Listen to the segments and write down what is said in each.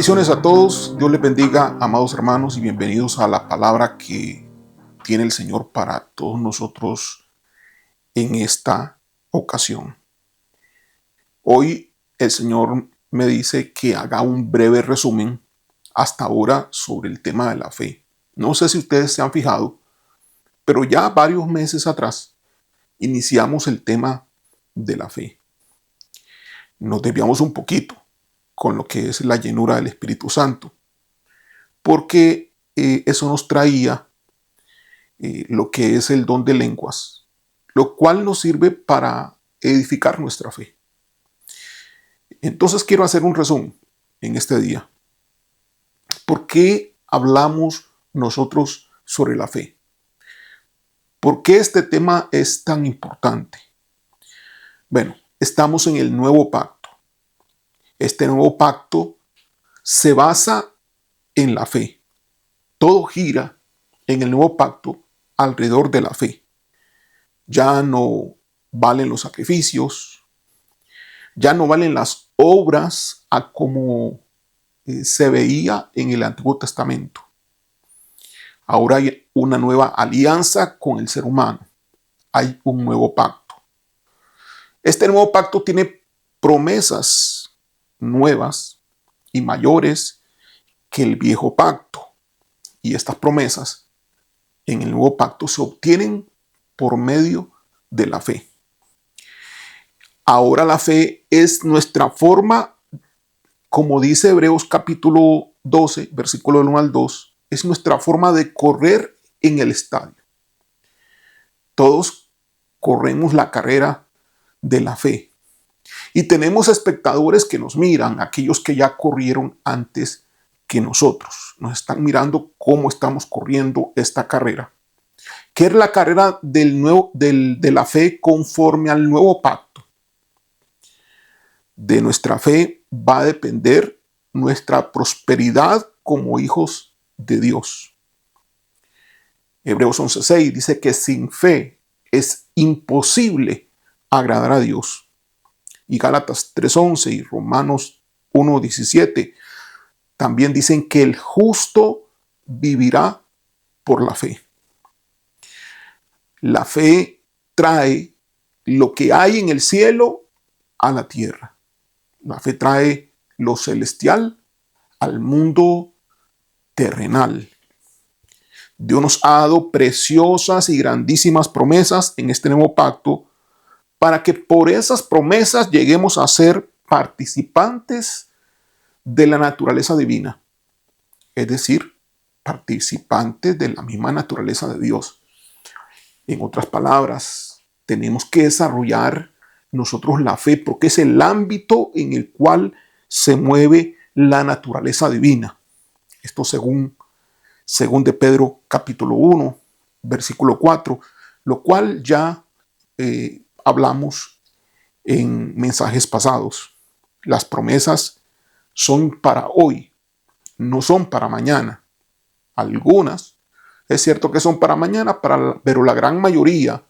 Bendiciones a todos, Dios les bendiga, amados hermanos, y bienvenidos a la palabra que tiene el Señor para todos nosotros en esta ocasión. Hoy el Señor me dice que haga un breve resumen hasta ahora sobre el tema de la fe. No sé si ustedes se han fijado, pero ya varios meses atrás iniciamos el tema de la fe. Nos desviamos un poquito con lo que es la llenura del Espíritu Santo, porque eso nos traía lo que es el don de lenguas, lo cual nos sirve para edificar nuestra fe. Entonces quiero hacer un resumen en este día. ¿Por qué hablamos nosotros sobre la fe? ¿Por qué este tema es tan importante? Bueno, estamos en el nuevo pacto. Este nuevo pacto se basa en la fe. Todo gira en el nuevo pacto alrededor de la fe. Ya no valen los sacrificios, ya no valen las obras a como se veía en el Antiguo Testamento. Ahora hay una nueva alianza con el ser humano. Hay un nuevo pacto. Este nuevo pacto tiene promesas nuevas y mayores que el viejo pacto. Y estas promesas en el nuevo pacto se obtienen por medio de la fe. Ahora la fe es nuestra forma, como dice Hebreos capítulo 12, versículo 1 al 2, es nuestra forma de correr en el estadio. Todos corremos la carrera de la fe. Y tenemos espectadores que nos miran, aquellos que ya corrieron antes que nosotros. Nos están mirando cómo estamos corriendo esta carrera, que es la carrera de la fe conforme al nuevo pacto. De nuestra fe va a depender nuestra prosperidad como hijos de Dios. Hebreos 11:6 dice que sin fe es imposible agradar a Dios. Y Gálatas 3:11 y Romanos 1:17 también dicen que el justo vivirá por la fe. La fe trae lo que hay en el cielo a la tierra. La fe trae lo celestial al mundo terrenal. Dios nos ha dado preciosas y grandísimas promesas en este nuevo pacto para que por esas promesas lleguemos a ser participantes de la naturaleza divina. Es decir, participantes de la misma naturaleza de Dios. En otras palabras, tenemos que desarrollar nosotros la fe porque es el ámbito en el cual se mueve la naturaleza divina. Esto según de Pedro capítulo 1, versículo 4, lo cual ya hablamos en mensajes pasados. Las promesas son para hoy, no son para mañana. Algunas, es cierto que son para mañana, pero la gran mayoría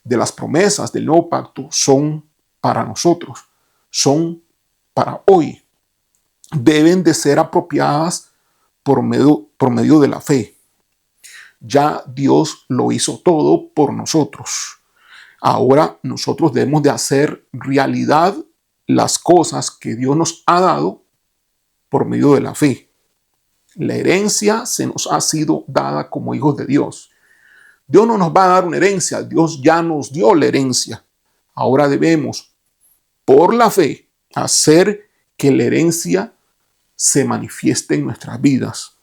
de las promesas del nuevo pacto son para nosotros, son para hoy. Deben de ser apropiadas por medio de la fe. Ya Dios lo hizo todo por nosotros. Ahora nosotros debemos de hacer realidad las cosas que Dios nos ha dado por medio de la fe. La herencia se nos ha sido dada como hijos de Dios. Dios no nos va a dar una herencia, Dios ya nos dio la herencia. Ahora debemos, por la fe, hacer que la herencia se manifieste en nuestras vidas.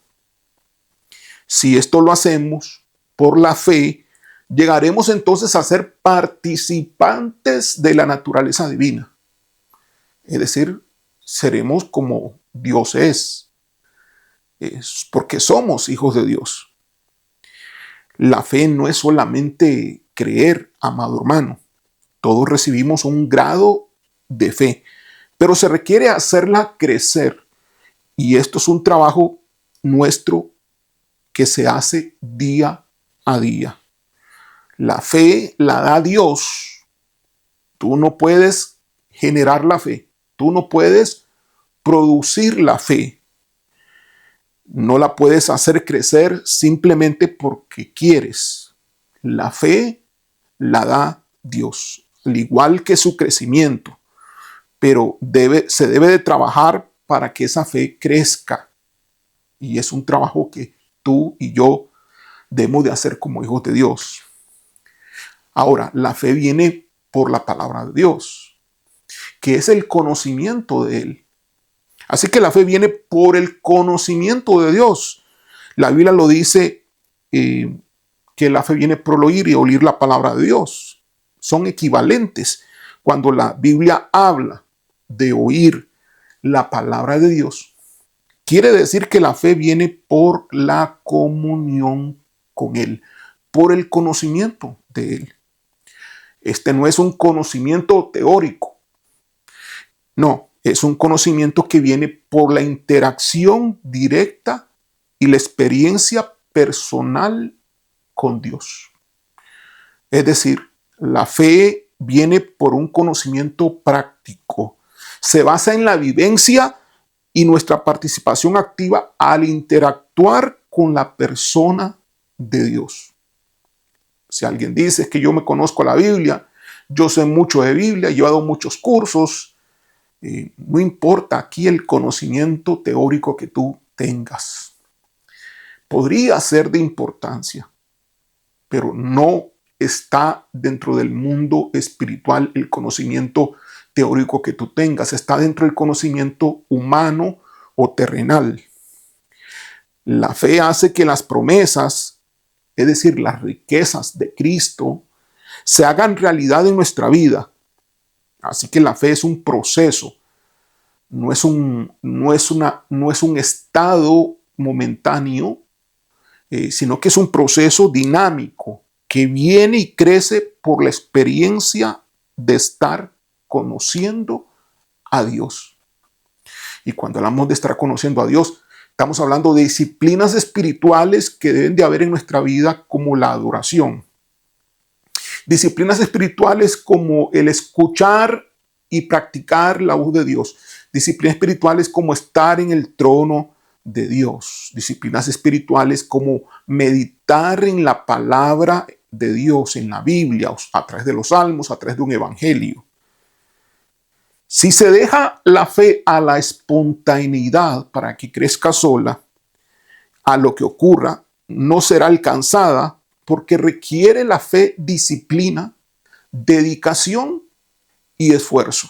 Si esto lo hacemos por la fe, llegaremos entonces a ser participantes de la naturaleza divina. Es decir, seremos como Dios es porque somos hijos de Dios. La fe no es solamente creer, amado hermano. Todos recibimos un grado de fe, pero se requiere hacerla crecer. Y esto es un trabajo nuestro que se hace día a día. La fe la da Dios. Tú no puedes generar la fe. Tú no puedes producir la fe. No la puedes hacer crecer simplemente porque quieres. La fe la da Dios, al igual que su crecimiento, pero se debe de trabajar para que esa fe crezca. Y es un trabajo que tú y yo debemos de hacer como hijos de Dios. Ahora, la fe viene por la palabra de Dios, que es el conocimiento de Él. Así que la fe viene por el conocimiento de Dios. La Biblia lo dice, que la fe viene por el oír y oír la palabra de Dios. Son equivalentes. Cuando la Biblia habla de oír la palabra de Dios, quiere decir que la fe viene por la comunión con Él, por el conocimiento de Él. Este no es un conocimiento teórico. No, es un conocimiento que viene por la interacción directa y la experiencia personal con Dios. Es decir, la fe viene por un conocimiento práctico. Se basa en la vivencia y nuestra participación activa al interactuar con la persona de Dios. Si alguien dice que yo me conozco la Biblia, yo sé mucho de Biblia, he llevado muchos cursos, no importa aquí el conocimiento teórico que tú tengas. Podría ser de importancia, pero no está dentro del mundo espiritual el conocimiento teórico que tú tengas. Está dentro del conocimiento humano o terrenal. La fe hace que las promesas, es decir, las riquezas de Cristo, se hagan realidad en nuestra vida. Así que la fe es un proceso, no es un estado momentáneo, sino que es un proceso dinámico que viene y crece por la experiencia de estar conociendo a Dios. Y cuando hablamos de estar conociendo a Dios, estamos hablando de disciplinas espirituales que deben de haber en nuestra vida, como la adoración. Disciplinas espirituales como el escuchar y practicar la voz de Dios. Disciplinas espirituales como estar en el trono de Dios. Disciplinas espirituales como meditar en la palabra de Dios, en la Biblia, a través de los salmos, a través de un evangelio. Si se deja la fe a la espontaneidad para que crezca sola, a lo que ocurra, no será alcanzada, porque requiere la fe disciplina, dedicación y esfuerzo.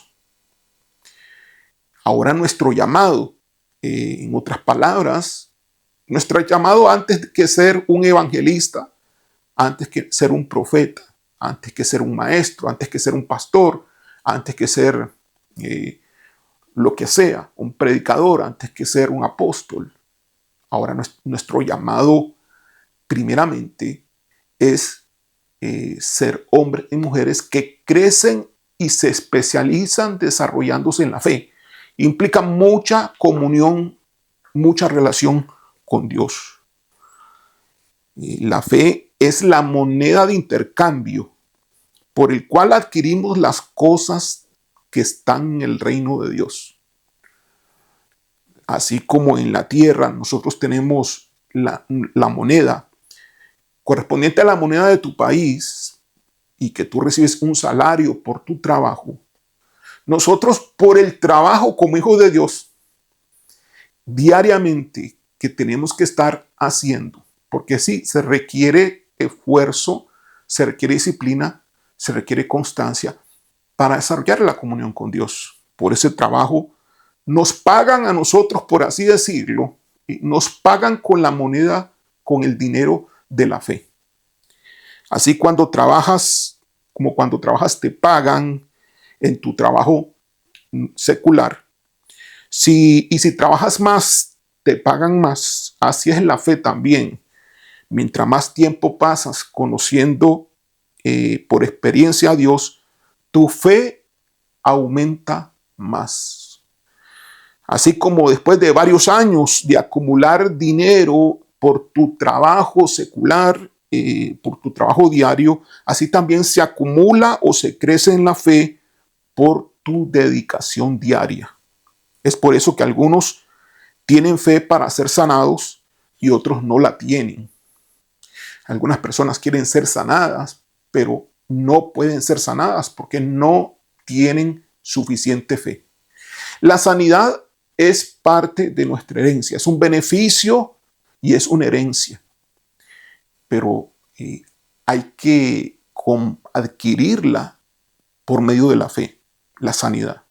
Ahora nuestro llamado, en otras palabras, nuestro llamado antes que ser un evangelista, antes que ser un profeta, antes que ser un maestro, antes que ser un pastor, antes que ser lo que sea, un predicador, antes que ser un apóstol. Ahora nuestro llamado primeramente es ser hombres y mujeres que crecen y se especializan desarrollándose en la fe. Implica mucha comunión, mucha relación con Dios. La fe es la moneda de intercambio por el cual adquirimos las cosas que están en el reino de Dios. Así como en la tierra nosotros tenemos la moneda correspondiente a la moneda de tu país y que tú recibes un salario por tu trabajo. Nosotros, por el trabajo como hijos de Dios, diariamente que tenemos que estar haciendo, porque sí, se requiere esfuerzo, se requiere disciplina, se requiere constancia para desarrollar la comunión con Dios. Por ese trabajo nos pagan a nosotros, por así decirlo, y nos pagan con la moneda, con el dinero de la fe. Así cuando trabajas, como cuando trabajas te pagan en tu trabajo secular. Si trabajas más, te pagan más. Así es la fe también. Mientras más tiempo pasas conociendo por experiencia a Dios, tu fe aumenta más. Así como después de varios años de acumular dinero por tu trabajo secular, por tu trabajo diario, así también se acumula o se crece en la fe por tu dedicación diaria. Es por eso que algunos tienen fe para ser sanados y otros no la tienen. Algunas personas quieren ser sanadas, pero no pueden ser sanadas porque no tienen suficiente fe. La sanidad es parte de nuestra herencia, es un beneficio y es una herencia, pero hay que adquirirla por medio de la fe, la sanidad.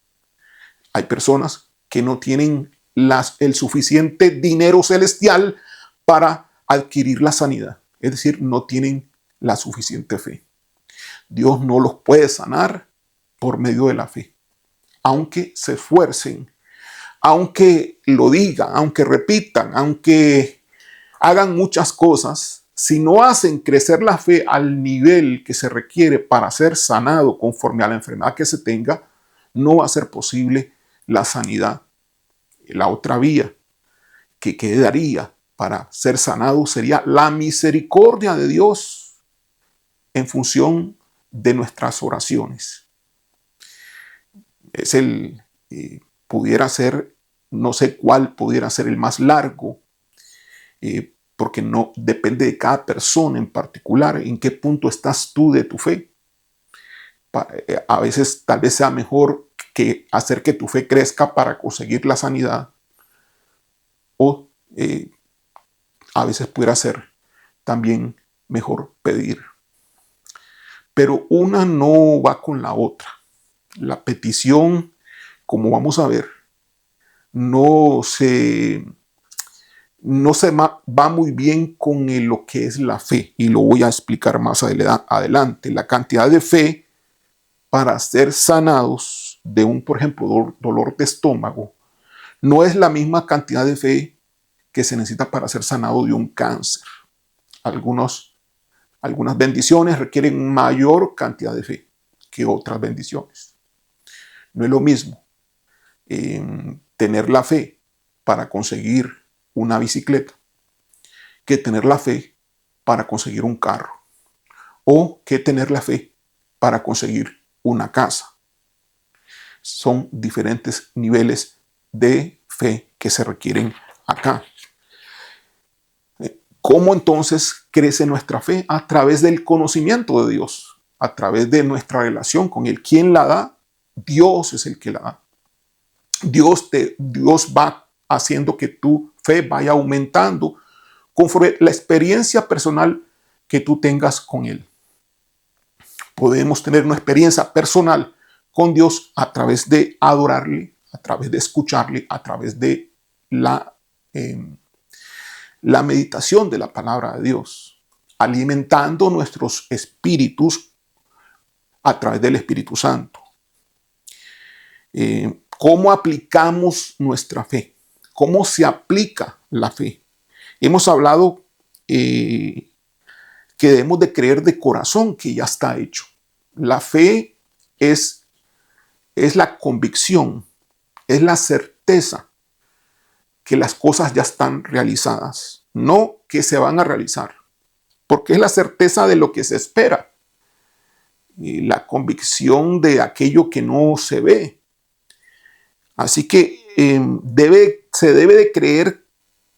Hay personas que no tienen el suficiente dinero celestial para adquirir la sanidad, es decir, no tienen la suficiente fe. Dios no los puede sanar por medio de la fe, aunque se esfuercen, aunque lo digan, aunque repitan, aunque hagan muchas cosas. Si no hacen crecer la fe al nivel que se requiere para ser sanado conforme a la enfermedad que se tenga, no va a ser posible la sanidad. La otra vía que quedaría para ser sanado sería la misericordia de Dios en función de nuestras oraciones. Pudiera ser, no sé cuál pudiera ser el más largo, porque no depende de cada persona en particular, en qué punto estás tú de tu fe. A veces tal vez sea mejor que hacer que tu fe crezca para conseguir la sanidad, o a veces pudiera ser también mejor pedir. Pero una no va con la otra. La petición, como vamos a ver, no se va muy bien con lo que es la fe, y lo voy a explicar más adelante. La cantidad de fe para ser sanados de por ejemplo, dolor de estómago, no es la misma cantidad de fe que se necesita para ser sanado de un cáncer. Algunas bendiciones requieren mayor cantidad de fe que otras bendiciones. No es lo mismo tener la fe para conseguir una bicicleta que tener la fe para conseguir un carro, o que tener la fe para conseguir una casa. Son diferentes niveles de fe que se requieren acá. ¿Cómo entonces crece nuestra fe? A través del conocimiento de Dios, a través de nuestra relación con Él. ¿Quién la da? Dios es el que la da. Dios va haciendo que tu fe vaya aumentando conforme la experiencia personal que tú tengas con Él. Podemos tener una experiencia personal con Dios a través de adorarle, a través de escucharle, a través de la meditación de la palabra de Dios, alimentando nuestros espíritus a través del Espíritu Santo. ¿Cómo aplicamos nuestra fe? ¿Cómo se aplica la fe? Hemos hablado que debemos de creer de corazón que ya está hecho. La fe es la convicción, es la certeza que las cosas ya están realizadas, no que se van a realizar, porque es la certeza de lo que se espera y la convicción de aquello que no se ve. Así que se debe de creer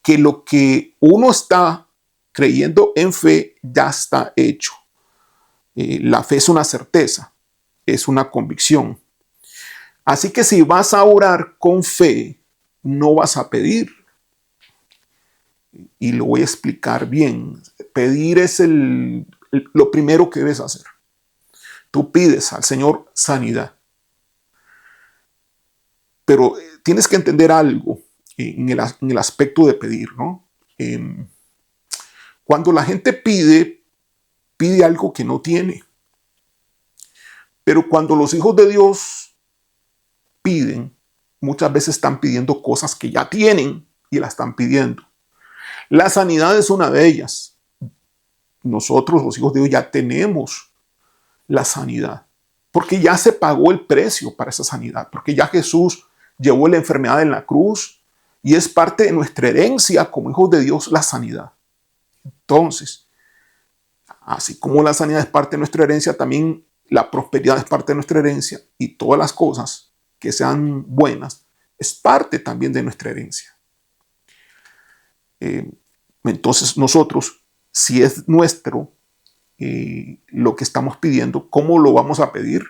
que lo que uno está creyendo en fe ya está hecho. La fe es una certeza, es una convicción. Así que si vas a orar con fe, no vas a pedir. Y lo voy a explicar bien. Pedir es lo primero que debes hacer. Tú pides al Señor sanidad. Pero tienes que entender algo en el aspecto de pedir, ¿no? Cuando la gente pide algo que no tiene. Pero cuando los hijos de Dios piden, muchas veces están pidiendo cosas que ya tienen y la están pidiendo. La sanidad es una de ellas. Nosotros, los hijos de Dios, ya tenemos la sanidad, porque ya se pagó el precio para esa sanidad, porque ya Jesús llevó la enfermedad en la cruz y es parte de nuestra herencia como hijos de Dios la sanidad. Entonces, así como la sanidad es parte de nuestra herencia, también la prosperidad es parte de nuestra herencia, y todas las cosas que sean buenas es parte también de nuestra herencia. Eh, entonces nosotros, si es nuestro lo que estamos pidiendo, ¿cómo lo vamos a pedir?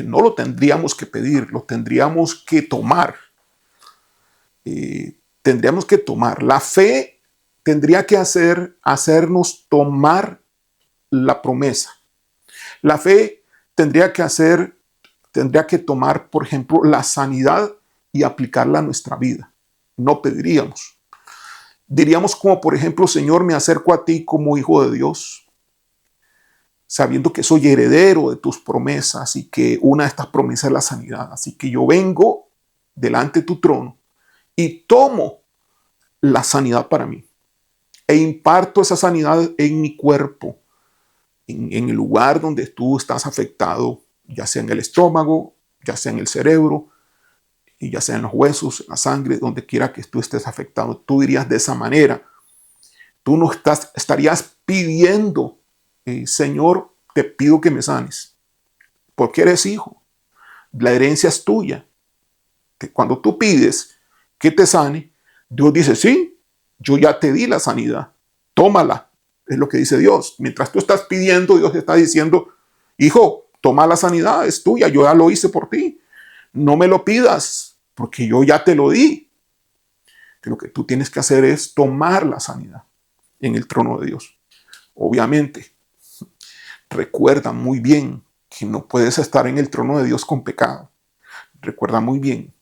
No lo tendríamos que pedir, lo tendríamos que tomar. Tendríamos que tomar. La fe tendría que hacernos tomar la promesa. La fe tendría que tomar, por ejemplo, la sanidad y aplicarla a nuestra vida. No pediríamos. Diríamos como, por ejemplo, Señor, me acerco a ti como hijo de Dios, sabiendo que soy heredero de tus promesas y que una de estas promesas es la sanidad. Así que yo vengo delante de tu trono y tomo la sanidad para mí e imparto esa sanidad en mi cuerpo, en el lugar donde tú estás afectado, ya sea en el estómago, ya sea en el cerebro, y ya sea en los huesos, en la sangre, donde quiera que tú estés afectado. Tú dirías de esa manera. Tú no estarías pidiendo, Señor, te pido que me sanes, porque eres hijo. La herencia es tuya. Cuando tú pides que te sane, Dios dice, sí, yo ya te di la sanidad, tómala. Es lo que dice Dios. Mientras tú estás pidiendo, Dios te está diciendo, hijo, toma la sanidad, es tuya, yo ya lo hice por ti. No me lo pidas, porque yo ya te lo di. Lo que tú tienes que hacer es tomar la sanidad en el trono de Dios. Obviamente, recuerda muy bien que no puedes estar en el trono de Dios con pecado. Recuerda muy bien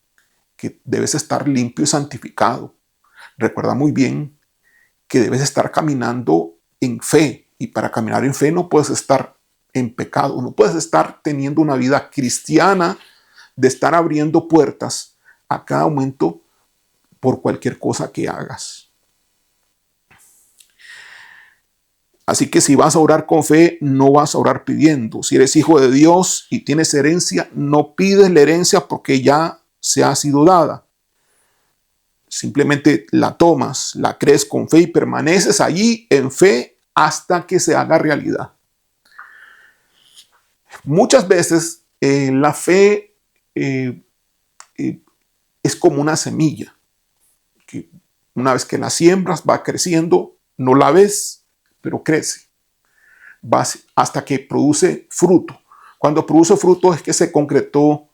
que debes estar limpio y santificado. Recuerda muy bien que debes estar caminando en fe. Y para caminar en fe no puedes estar en pecado. No puedes estar teniendo una vida cristiana de estar abriendo puertas a cada momento por cualquier cosa que hagas. Así que si vas a orar con fe, no vas a orar pidiendo. Si eres hijo de Dios y tienes herencia, no pides la herencia porque ya se ha sido dada. Simplemente la tomas, la crees con fe y permaneces allí en fe hasta que se haga realidad. Muchas veces la fe es como una semilla, que una vez que la siembras va creciendo, no la ves, pero crece. Va hasta que produce fruto. Cuando produce fruto es que se concretó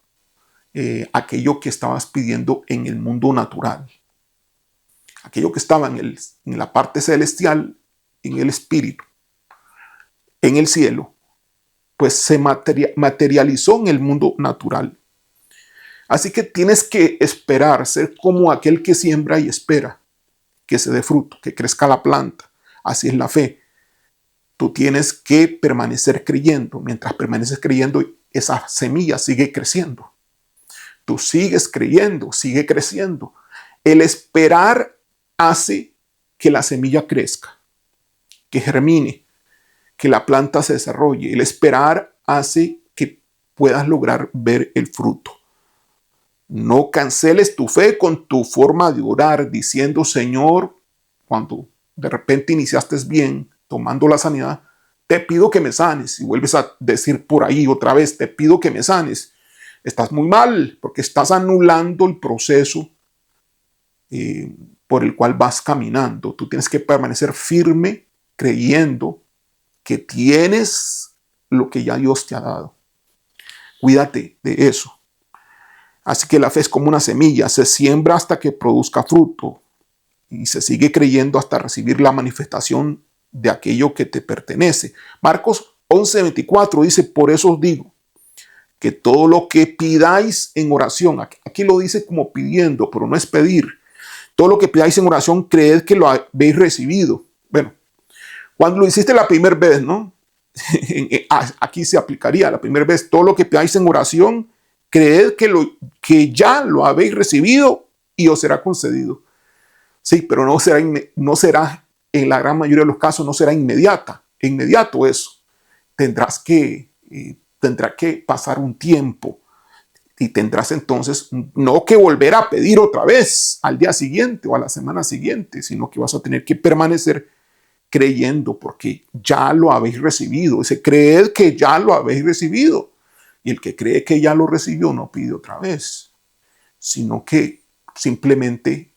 aquello que estabas pidiendo en el mundo natural. Aquello que estaba en la parte celestial, en el espíritu, en el cielo, pues se materializó en el mundo natural. Así que tienes que esperar, ser como aquel que siembra y espera que se dé fruto, que crezca la planta. Así es la fe. Tú tienes que permanecer creyendo. Mientras permaneces creyendo, esa semilla sigue creciendo. Tú sigues creyendo, sigue creciendo. El esperar hace que la semilla crezca, que germine, que la planta se desarrolle. El esperar hace que puedas lograr ver el fruto. No canceles tu fe con tu forma de orar diciendo, Señor, cuando de repente iniciaste bien, tomando la sanidad, te pido que me sanes. Y vuelves a decir por ahí otra vez, te pido que me sanes. Estás muy mal porque estás anulando el proceso por el cual vas caminando. Tú tienes que permanecer firme creyendo que tienes lo que ya Dios te ha dado. Cuídate de eso. Así que la fe es como una semilla, se siembra hasta que produzca fruto y se sigue creyendo hasta recibir la manifestación de aquello que te pertenece. Marcos 11:24 dice, por eso os digo que todo lo que pidáis en oración, aquí lo dice como pidiendo, pero no es pedir. Todo lo que pidáis en oración, creed que lo habéis recibido. Bueno, cuando lo hiciste la primera vez, ¿no? Aquí se aplicaría la primera vez, todo lo que pidáis en oración, creed que ya lo habéis recibido y os será concedido. Sí, pero no será, en la gran mayoría de los casos, no será inmediato eso. Tendrá que pasar un tiempo y tendrás entonces no que volver a pedir otra vez al día siguiente o a la semana siguiente, sino que vas a tener que permanecer creyendo porque ya lo habéis recibido. Dice, creed que ya lo habéis recibido. Y el que cree que ya lo recibió no pide otra vez, sino que simplemente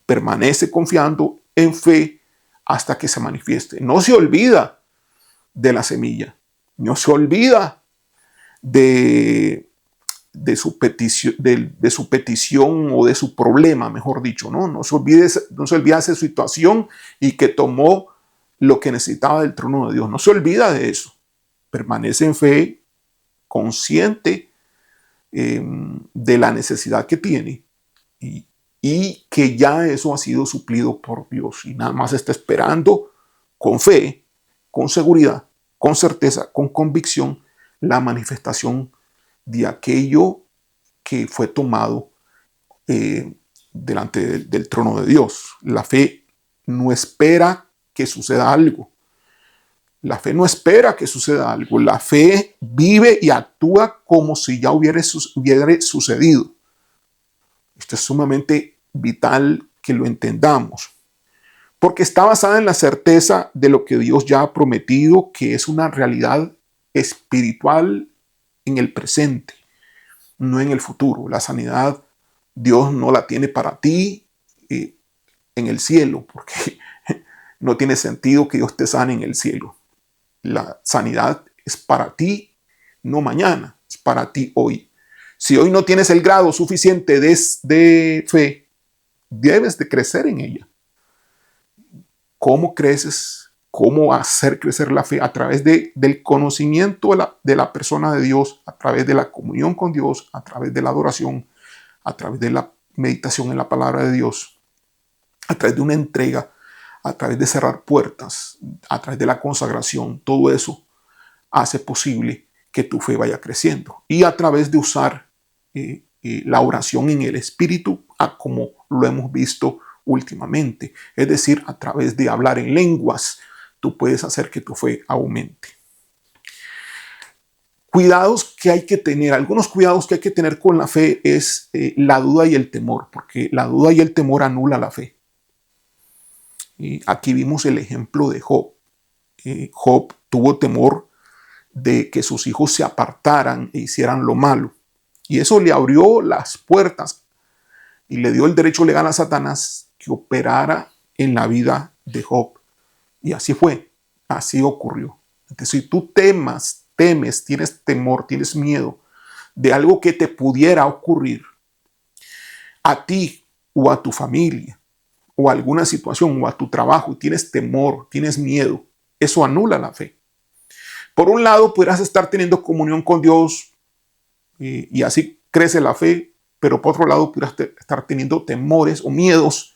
permanece confiando en fe hasta que se manifieste. No se olvida de la semilla, no se olvida de su petición, de su petición o de su problema, mejor dicho, ¿no? No se olvide de esa situación y que tomó lo que necesitaba del trono de Dios. No se olvida de eso. Permanece en fe, consciente de la necesidad que tiene y que ya eso ha sido suplido por Dios y nada más está esperando con fe, con seguridad, con certeza, con convicción la manifestación de aquello que fue tomado delante del trono de Dios. La fe no espera que suceda algo. La fe no espera que suceda algo. La fe vive y actúa como si ya hubiera sucedido. Esto es sumamente vital que lo entendamos, porque está basada en la certeza de lo que Dios ya ha prometido, que es una realidad espiritual en el presente, no en el futuro. La sanidad Dios no la tiene para ti en el cielo, porque no tiene sentido que Dios te sane en el cielo. La sanidad es para ti, no mañana, es para ti hoy. Si hoy no tienes el grado suficiente de fe, debes de crecer en ella. ¿Cómo creces? ¿Cómo hacer crecer la fe? A través del conocimiento de la persona de Dios, a través de la comunión con Dios, a través de la adoración, a través de la meditación en la palabra de Dios, a través de una entrega, a través de cerrar puertas, a través de la consagración. Todo eso hace posible que tu fe vaya creciendo. Y a través de usar la oración en el Espíritu, como lo hemos visto últimamente. Es decir, a través de hablar en lenguas, tú puedes hacer que tu fe aumente. Cuidados que hay que tener, algunos cuidados que hay que tener con la fe es la duda y el temor, porque la duda y el temor anula la fe. Y aquí vimos el ejemplo de Job. Job tuvo temor de que sus hijos se apartaran e hicieran lo malo. Y eso le abrió las puertas y le dio el derecho legal a Satanás que operara en la vida de Job. Y así fue, así ocurrió. Entonces, si tú temes, tienes temor, tienes miedo de algo que te pudiera ocurrir a ti o a tu familia o a alguna situación o a tu trabajo, tienes temor, tienes miedo, eso anula la fe. Por un lado, podrás estar teniendo comunión con Dios y así crece la fe, pero por otro lado, podrás estar teniendo temores o miedos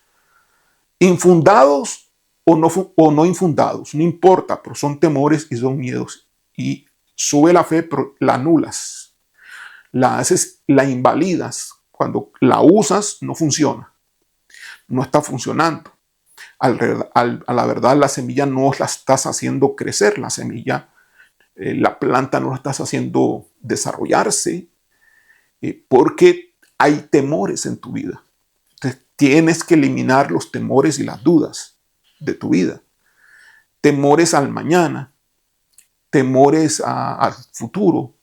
infundados o no infundados, no importa, pero son temores y son miedos. Y sube la fe, pero la anulas, la haces, la invalidas. Cuando la usas, no funciona, no está funcionando. A la verdad, la semilla no la estás haciendo crecer, la semilla, la planta no la estás haciendo desarrollarse, porque hay temores en tu vida. Entonces, tienes que eliminar los temores y las dudas de tu vida. Temores al mañana, temores al futuro,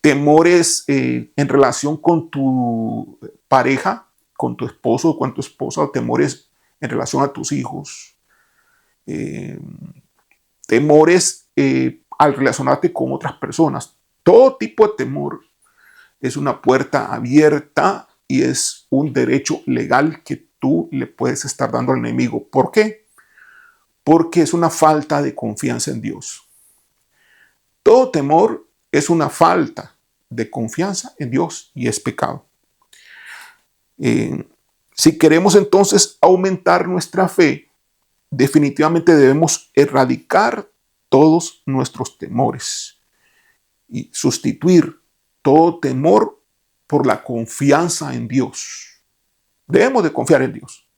temores en relación con tu pareja, con tu esposo o con tu esposa, temores en relación a tus hijos, temores al relacionarte con otras personas. Todo tipo de temor es una puerta abierta y es un derecho legal que tú le puedes estar dando al enemigo. ¿Por qué? Porque es una falta de confianza en Dios. Todo temor es una falta de confianza en Dios y es pecado. Si queremos entonces aumentar nuestra fe, definitivamente debemos erradicar todos nuestros temores y sustituir todo temor por la confianza en Dios. Debemos de confiar en Dios.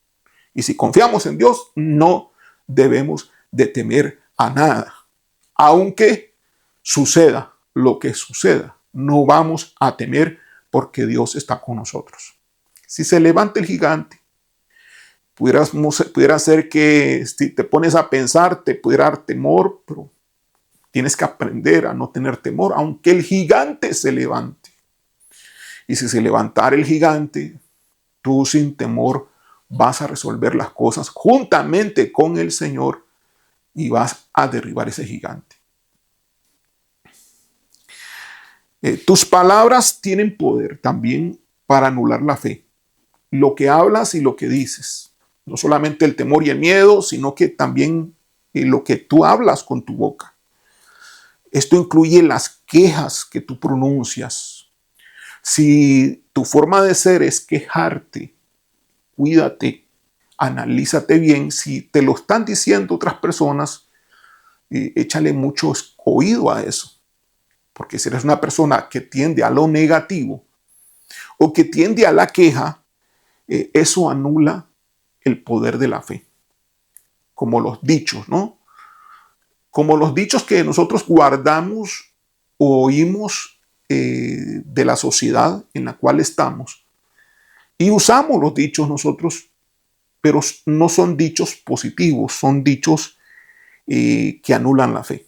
Y si confiamos en Dios, no debemos de temer a nada. Aunque suceda lo que suceda, no vamos a temer porque Dios está con nosotros. Si se levanta el gigante, pudiera ser que si te pones a pensar, te pudiera dar temor, pero tienes que aprender a no tener temor, aunque el gigante se levante. Y si se levantara el gigante, tú sin temor vas a resolver las cosas juntamente con el Señor y vas a derribar ese gigante. Tus palabras tienen poder también para anular la fe. Lo que hablas y lo que dices. No solamente el temor y el miedo, sino que también lo que tú hablas con tu boca. Esto incluye las quejas que tú pronuncias. Si tu forma de ser es quejarte, cuídate, analízate bien. Si te lo están diciendo otras personas, échale mucho oído a eso. Porque si eres una persona que tiende a lo negativo o que tiende a la queja, eso anula el poder de la fe. Como los dichos, ¿no? Como los dichos que nosotros guardamos o oímos de la sociedad en la cual estamos. Y usamos los dichos nosotros, pero no son dichos positivos, son dichos que anulan la fe.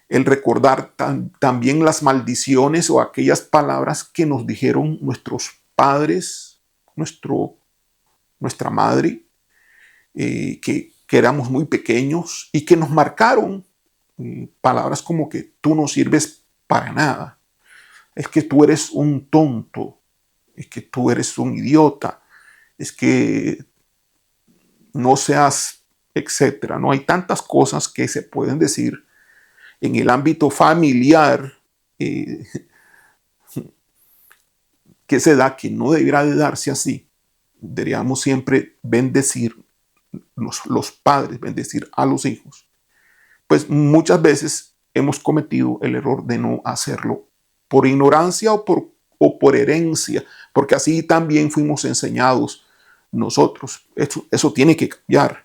El recordar también las maldiciones o aquellas palabras que nos dijeron nuestros padres, nuestra madre, que éramos muy pequeños y que nos marcaron palabras como que tú no sirves para nada, es que tú eres un tonto, es que tú eres un idiota, es que no seas, etcétera. No hay tantas cosas que se pueden decir en el ámbito familiar que se da, que no deberá de darse así. Deberíamos siempre bendecir, los padres, bendecir a los hijos. Pues muchas veces hemos cometido el error de no hacerlo por ignorancia o por herencia, porque así también fuimos enseñados nosotros. Eso tiene que cambiar.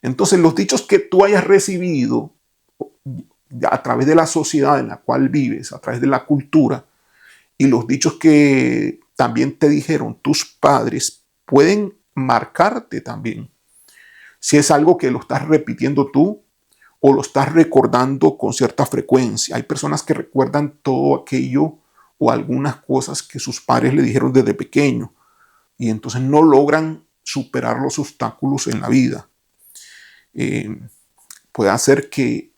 Entonces, los dichos que tú hayas recibido a través de la sociedad en la cual vives, a través de la cultura, y los dichos que también te dijeron tus padres, pueden marcarte también. Si es algo que lo estás repitiendo tú o lo estás recordando con cierta frecuencia. Hay personas que recuerdan todo aquello o algunas cosas que sus padres le dijeron desde pequeño y entonces no logran superar los obstáculos en la vida. Puede ser que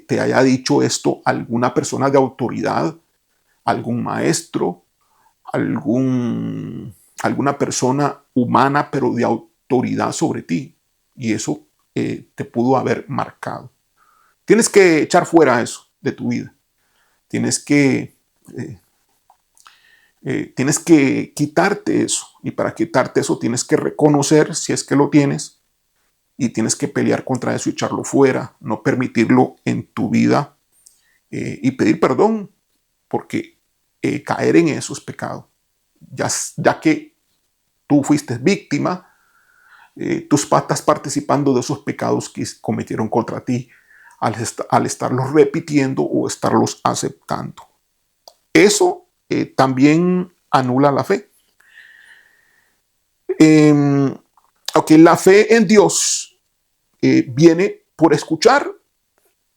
te haya dicho esto alguna persona de autoridad, algún maestro, alguna persona humana, pero de autoridad sobre ti. Y eso te pudo haber marcado. Tienes que echar fuera eso de tu vida. Tienes que quitarte eso. Y para quitarte eso tienes que reconocer, si es que lo tienes, y tienes que pelear contra eso y echarlo fuera, no permitirlo en tu vida y pedir perdón, porque caer en eso es pecado. Ya que tú fuiste víctima, tú estás participando de esos pecados que cometieron contra ti al estarlos repitiendo o estarlos aceptando. Eso también anula la fe. La fe en Dios viene por escuchar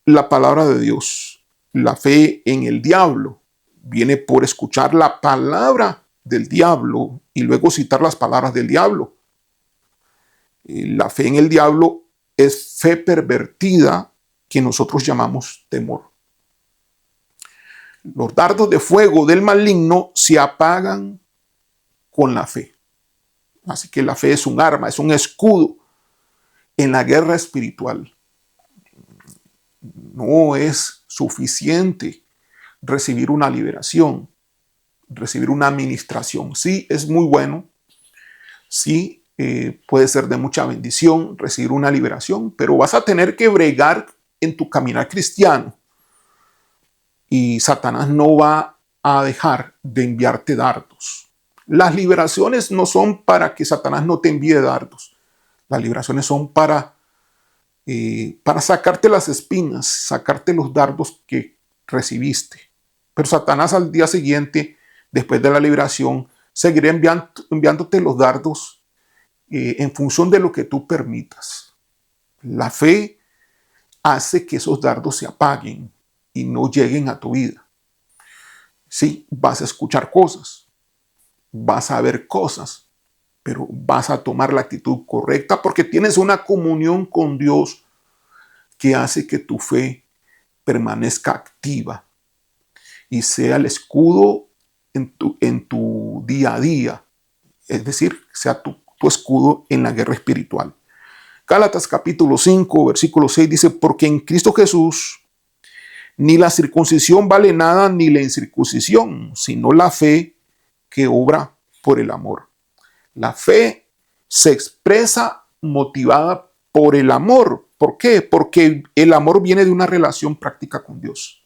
la palabra de Dios. La fe en el diablo viene por escuchar la palabra del diablo y luego citar las palabras del diablo. La fe en el diablo es fe pervertida que nosotros llamamos temor. Los dardos de fuego del maligno se apagan con la fe. Así que la fe es un arma, es un escudo en la guerra espiritual. No es suficiente recibir una liberación, recibir una administración. Sí, es muy bueno. Sí, puede ser de mucha bendición recibir una liberación, pero vas a tener que bregar en tu caminar cristiano. Y Satanás no va a dejar de enviarte dardos. Las liberaciones no son para que Satanás no te envíe dardos. Las liberaciones son para sacarte las espinas, sacarte los dardos que recibiste. Pero Satanás al día siguiente, después de la liberación, seguirá enviándote los dardos en función de lo que tú permitas. La fe hace que esos dardos se apaguen y no lleguen a tu vida. Sí, vas a escuchar cosas, vas a ver cosas, pero vas a tomar la actitud correcta porque tienes una comunión con Dios que hace que tu fe permanezca activa y sea el escudo en tu día a día. Es decir, sea tu escudo en la guerra espiritual. Gálatas capítulo 5, versículo 6 dice, porque en Cristo Jesús ni la circuncisión vale nada ni la incircuncisión, sino la fe que obra por el amor. La fe se expresa motivada por el amor. ¿Por qué? Porque el amor viene de una relación práctica con Dios.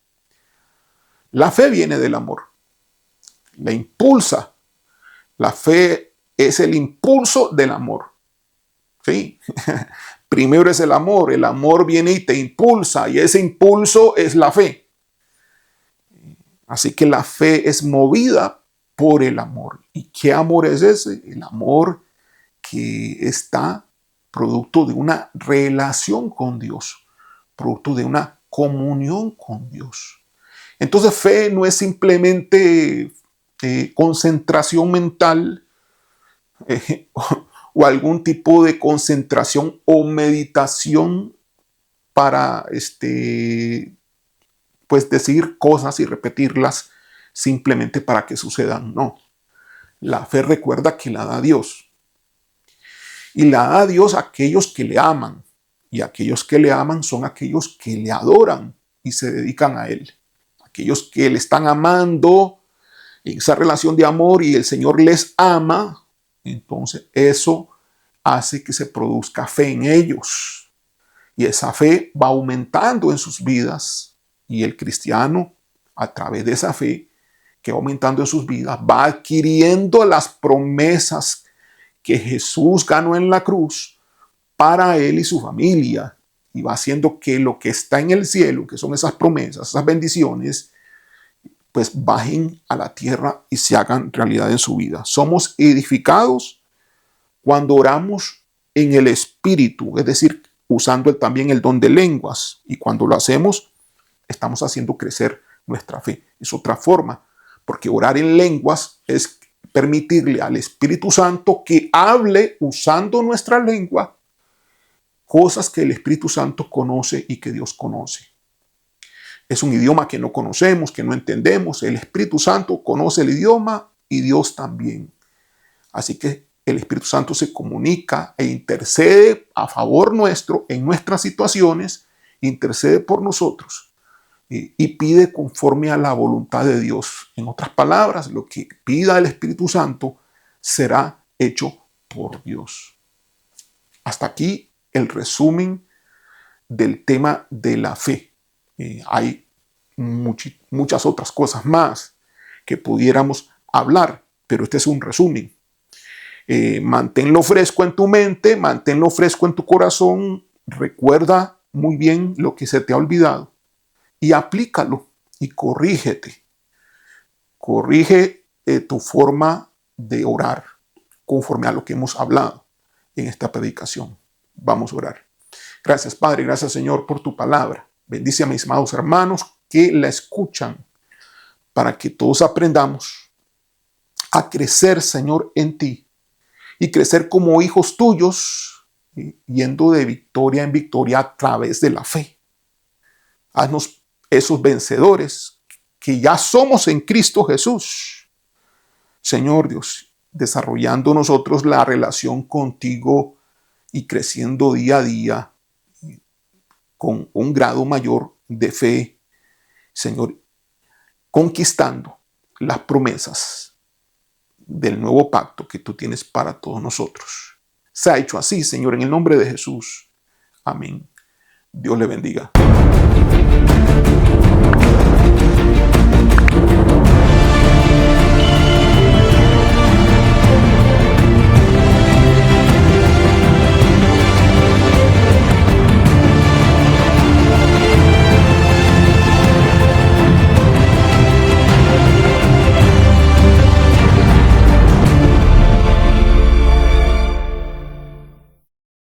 La fe viene del amor. La impulsa. La fe es el impulso del amor. ¿Sí? Primero es el amor viene y te impulsa y ese impulso es la fe. Así que la fe es movida por el amor. ¿Y qué amor es ese? El amor que está producto de una relación con Dios, producto de una comunión con Dios. Entonces fe no es simplemente concentración mental, o algún tipo de concentración o meditación para pues decir cosas y repetirlas simplemente para que sucedan. No. La fe recuerda que la da Dios. Y la da Dios a aquellos que le aman. Y aquellos que le aman son aquellos que le adoran y se dedican a Él. Aquellos que le están amando en esa relación de amor y el Señor les ama. Entonces eso hace que se produzca fe en ellos. Y esa fe va aumentando en sus vidas. Y el cristiano, a través de esa fe que va aumentando en sus vidas, va adquiriendo las promesas que Jesús ganó en la cruz para él y su familia. Y va haciendo que lo que está en el cielo, que son esas promesas, esas bendiciones, pues bajen a la tierra y se hagan realidad en su vida. Somos edificados cuando oramos en el Espíritu, es decir, usando también el don de lenguas. Y cuando lo hacemos, estamos haciendo crecer nuestra fe. Es otra forma, porque orar en lenguas es permitirle al Espíritu Santo que hable usando nuestra lengua cosas que el Espíritu Santo conoce y que Dios conoce. Es un idioma que no conocemos, que no entendemos. El Espíritu Santo conoce el idioma y Dios también. Así que el Espíritu Santo se comunica e intercede a favor nuestro en nuestras situaciones, intercede por nosotros y pide conforme a la voluntad de Dios. En otras palabras, lo que pida el Espíritu Santo será hecho por Dios. Hasta aquí el resumen del tema de la fe. Hay muchas otras cosas más que pudiéramos hablar, pero este es un resumen. Manténlo fresco en tu mente, manténlo fresco en tu corazón, recuerda muy bien lo que se te ha olvidado y aplícalo y corrígete. Corrige tu forma de orar conforme a lo que hemos hablado en esta predicación. Vamos a orar. Gracias, Padre, gracias, Señor, por tu palabra. Bendice a mis amados hermanos que la escuchan para que todos aprendamos a crecer, Señor, en ti y crecer como hijos tuyos, yendo de victoria en victoria a través de la fe. Haznos esos vencedores que ya somos en Cristo Jesús. Señor Dios, desarrollando nosotros la relación contigo y creciendo día a día con un grado mayor de fe, Señor, conquistando las promesas del nuevo pacto que tú tienes para todos nosotros. Se ha hecho así, Señor, en el nombre de Jesús. Amén. Dios le bendiga.